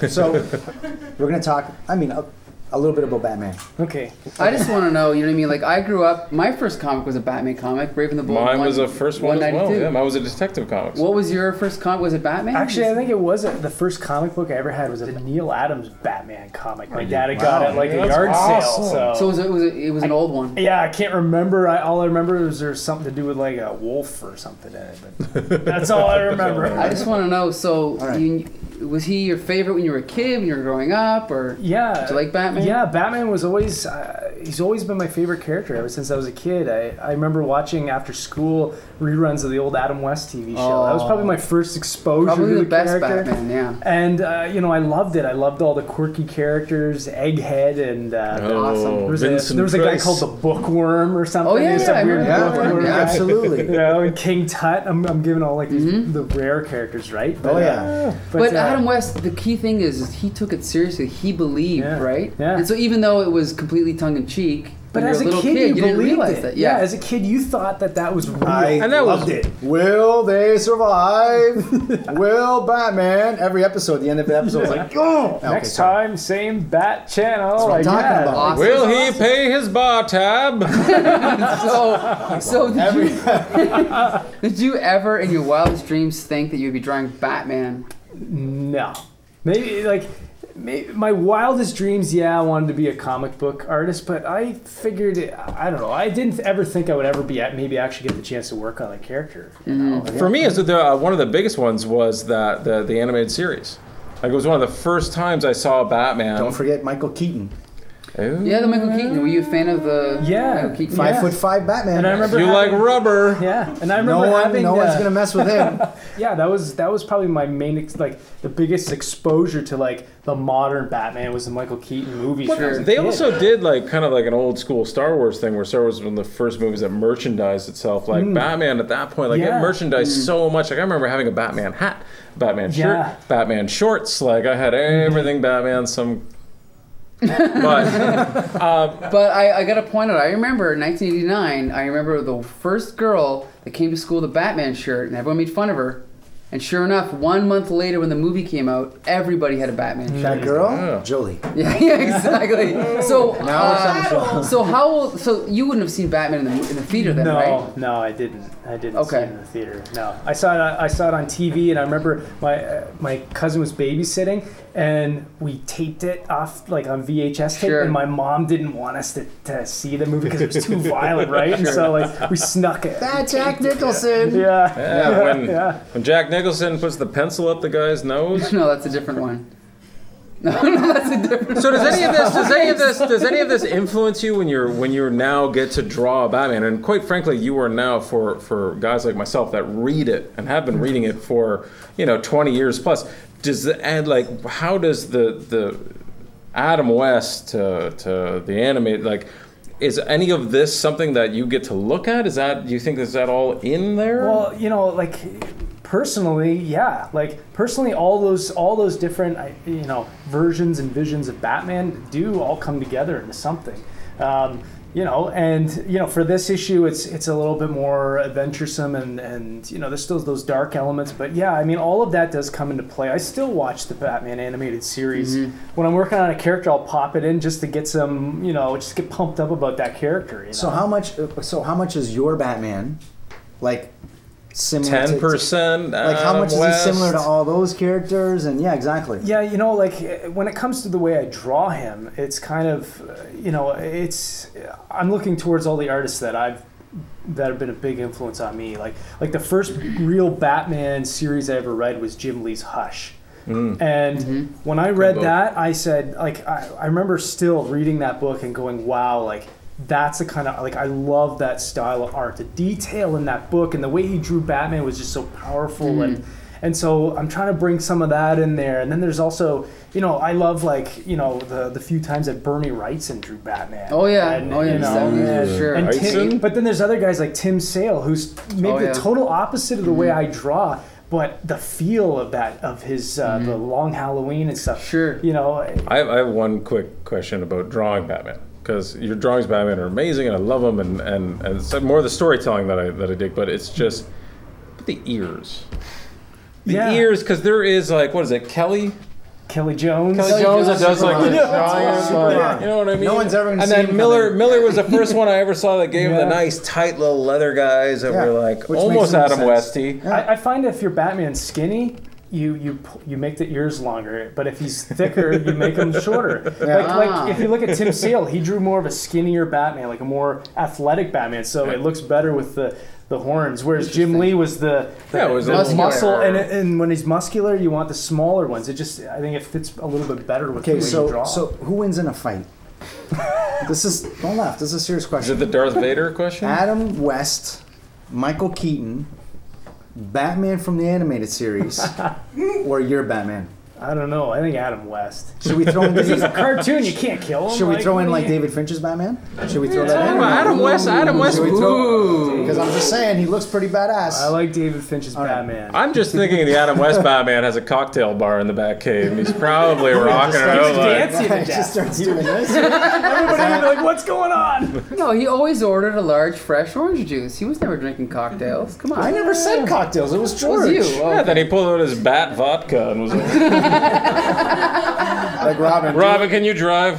right, so we're going to talk, a little bit about Batman. Okay. I just want to know, you know what I mean? Like, I grew up, my first comic was a Batman comic, Brave and the Bold. Mine was the first one as well. Yeah, mine was a Detective Comics. What was your first comic? Was it Batman? Actually, I think it was the first comic book I ever had was a Neil Adams Batman comic. My dad had got it at like a yard sale. So it was an old one. Yeah, I can't remember. All I remember was there's something to do with like a wolf or something in it. But that's all I remember. I just want to know, so was he your favorite when you were a kid, when you were growing up, or yeah, did you like Batman? Yeah, Batman was always, he's always been my favorite character ever since I was a kid. I remember watching after school reruns of the old Adam West TV show. That was probably my first exposure probably to the best character. Batman, yeah. And, I loved it. I loved all the quirky characters, Egghead, and there was a guy called the Bookworm or something. Oh, yeah, I remember. Yeah, absolutely. And King Tut. I'm giving all like these, the rare characters, right? But, But Adam West, the key thing is he took it seriously. He believed, right? Yeah. And so even though it was completely tongue-in-cheek, but when as you were a a little kid, you didn't believed realize it. that. Yeah, as a kid, you thought that was real. I loved it. Will they survive? Will Batman? Every episode, the end of the episode was like, oh! Next time, same Bat channel. That's what I'm talking about. Awesome. Will he pay his bar tab? So did you ever in your wildest dreams think that you'd be drawing Batman? No. Maybe my wildest dreams, I wanted to be a comic book artist, but I figured, I don't know, I didn't ever think I would ever maybe actually get the chance to work on a character. You know? For me, one of the biggest ones was the animated series. Like, it was one of the first times I saw Batman. Don't forget Michael Keaton. Ooh. Yeah, the Michael Keaton. Were you a fan of the Michael Keaton? 5'5" Batman. And I remember like rubber. Yeah, and I remember no one's gonna mess with him. Yeah, that was probably my main the biggest exposure to like the modern Batman was the Michael Keaton movies. They also did kind of like an old school Star Wars thing, where Star Wars was one of the first movies that merchandised itself. Like Batman at that point, it merchandised so much. Like, I remember having a Batman hat, Batman shirt, Batman shorts. Like, I had everything Batman. But I got to point out, I remember in 1989, I remember the first girl that came to school with a Batman shirt, and everyone made fun of her. And sure enough, 1 month later when the movie came out, everybody had a Batman shirt. That girl? Jolie. Yeah, exactly. So so you wouldn't have seen Batman in the theater then, right? No, I didn't. I didn't see it in the theater. No, I saw it on TV, and I remember my cousin was babysitting, and we taped it off like on VHS tape, and my mom didn't want us to see the movie because it was too violent, right? And so we snuck it. That's Jack Nicholson. When Jack Nicholson puts the pencil up the guy's nose. No, that's a different one. No, that's a different. So does any of this influence you when you now get to draw Batman? And quite frankly, you are now for guys like myself that read it and have been reading it for 20 years plus. How does the Adam West to the animated is any of this something that you get to look at? Do you think is that all in there? Well, personally, yeah. Personally, all those different, versions and visions of Batman do all come together into something. For this issue, it's a little bit more adventuresome and there's still those dark elements. But yeah, all of that does come into play. I still watch the Batman animated series. When I'm working on a character, I'll pop it in just to get some, just get pumped up about that character. So how much is your Batman similar 10%. How much is he similar to all those characters? And yeah, exactly. Yeah, when it comes to the way I draw him, it's kind of, I'm looking towards all the artists that have been a big influence on me. Like the first real Batman series I ever read was Jim Lee's Hush. And when I read that, I said, I remember still reading that book and going, wow, that's the kind of I love that style of art. The detail in that book and the way he drew Batman was just so powerful, and so I'm trying to bring some of that in there. And then there's also I love the few times that Bernie Wrightson drew Batman. Oh yeah, sure. And but then there's other guys like Tim Sale who's maybe the total opposite of the way I draw. But the feel of his the Long Halloween and stuff. Sure. I have one quick question about drawing Batman. Because your drawings of Batman are amazing, and I love them, and it's more the storytelling that I dig. But it's just the ears, ears. Because there is what is it, Kelly? Kelly Jones. Kelly Jones that does like the Superman. giant, you know what I mean? No one's ever And seen then him Miller come Miller was the first one I ever saw that gave him Yeah. the nice tight little leather guys that were like Which almost makes no Adam sense. Westy. Yeah. I find if you're Batman skinny, you make the ears longer, but if he's thicker, you make them shorter. Yeah. Like if you look at Tim Sale, he drew more of a skinnier Batman, like a more athletic Batman, so it looks better with the horns. Whereas Jim Lee was the Yeah, it was the a little muscle, muscular. and when he's muscular, you want the smaller ones. I think it fits a little bit better with the way you draw. So who wins in a fight? Don't laugh. This is a serious Is question. it the Darth Vader question? Adam West, Michael Keaton, Batman from the animated series, or your Batman? I don't know. I think Adam West. Should we throw in? He's a cartoon. You can't kill him. Should we throw in what like do you- David Finch's Batman? Should we throw that in? Adam West. Should we throw? Ooh. Because I'm just saying he looks pretty badass. I like David Finch's right. Batman. I'm just thinking the Adam West Batman has a cocktail bar in the back cave. He's probably rocking it out like. dancing to He just death. starts doing this. Everybody would be like, "What's going on?" No, he always ordered a large fresh orange juice. He was never drinking cocktails. Come on. I never said cocktails. It was It George. was you. Oh, Yeah, then he pulled out his bat vodka and was like, Like Robin. Robin, can you drive?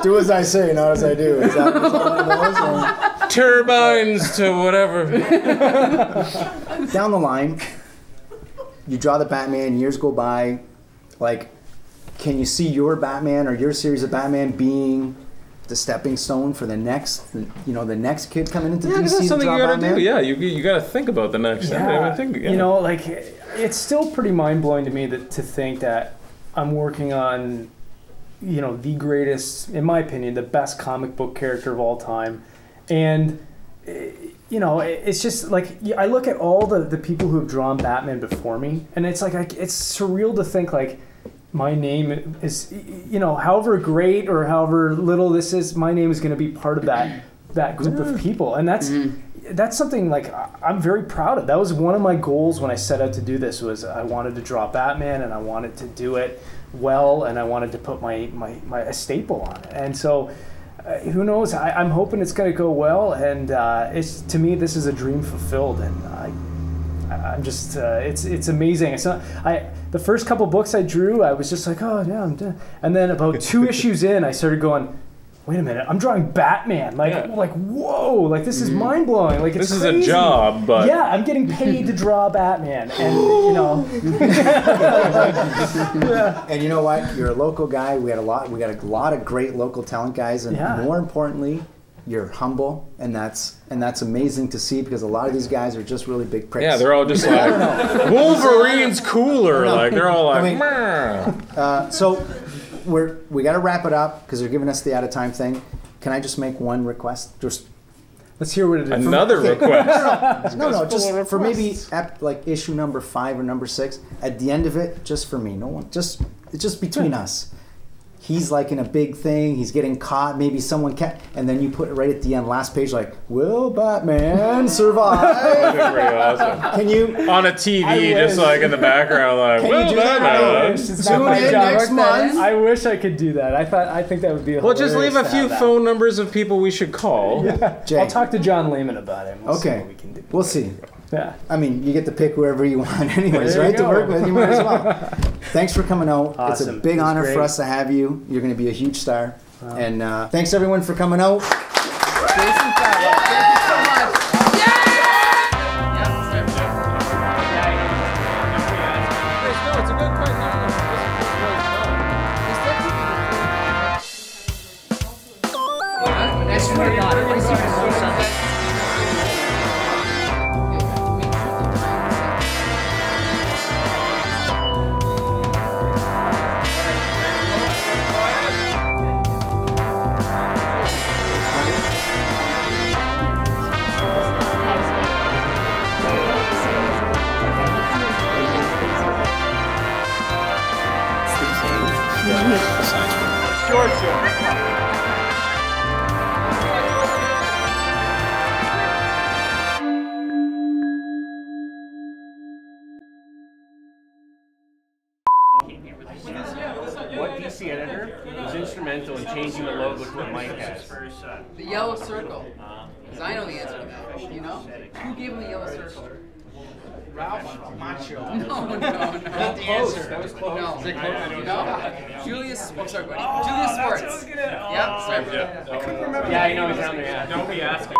Do as I say, not as I do. Is that what it was? Turbines to whatever. Or down the line, you draw the Batman. Years go by. Like, can you see your Batman or your series of Batman being the stepping stone for the next, the next kid coming into Yeah, DC that's to something draw you gotta Batman? do. Yeah, you gotta think about the next. I think, yeah. You know, like it's still pretty mind blowing to me to think that I'm working on, the greatest, in my opinion, the best comic book character of all time, and it's just like I look at all the people who have drawn Batman before me, and it's like it's surreal to think like my name is, however great or however little this is, my name is going to be part of that group of people, and that's something like I'm very proud of. That was one of my goals when I set out to do this. Was I wanted to draw Batman, and I wanted to do it well, and I wanted to put my a staple on it. And so, who knows? I'm hoping it's going to go well. And it's, to me, this is a dream fulfilled. And I'm just it's amazing. It's not the first couple books I drew, I was just like, oh yeah, I'm done. And then about 2 issues in, I started going, wait a minute, I'm drawing Batman. Like whoa, like this is mind blowing. Like it's This is crazy. a job, but Yeah, I'm getting paid to draw Batman, and And you know what? You're a local guy. We got a lot of great local talent guys, and Yeah. more importantly, you're humble, and that's amazing to see, because a lot of these guys are just really big pricks. yeah, they're all just like Wolverine's cooler. Like they're all like. I mean- "Meh." So we got to wrap it up because they're giving us the out of time thing. Can I just make one request? Just let's hear what it is. Another request. no, just for maybe like issue number 5 or number 6. At the end of it, just for me, no one, it's just between us. He's like in a big thing. He's getting caught. Maybe someone and then you put it right at the end, last page, like, "Will Batman survive?" That'd be pretty awesome. Can you? On a TV, I just wish. like in the background, like, Can you well, do that? Batman. It's Tune not my in job. next month. I wish I could do that. I think that would be. Well, just leave a hilarious to few have that. phone numbers of people we should call. Jay. I'll talk to John Lehman about it. We'll see Okay, what we can do. we'll see. Yeah. I mean, you get to pick whoever you want anyways, There you right? To go. work with, you might as well. Thanks for coming out. It's a Awesome. big It was honor for great. us to have you. You're going to be a huge star. And thanks, everyone, for coming out. Jason Fabok, thank you so much. No, it's a good question. I swear to God, if I see before Sunday. What DC editor was instrumental in changing the logo to what Mike has? The yellow circle. Because I know the answer to that. You know? Who gave him the yellow circle? Ralph Macchio. No. Not the answer. That was close. No. Julius. Oh, sorry, buddy. Julius Schwartz. Yep. Yeah, I know he's down there. Yeah. Don't be asking.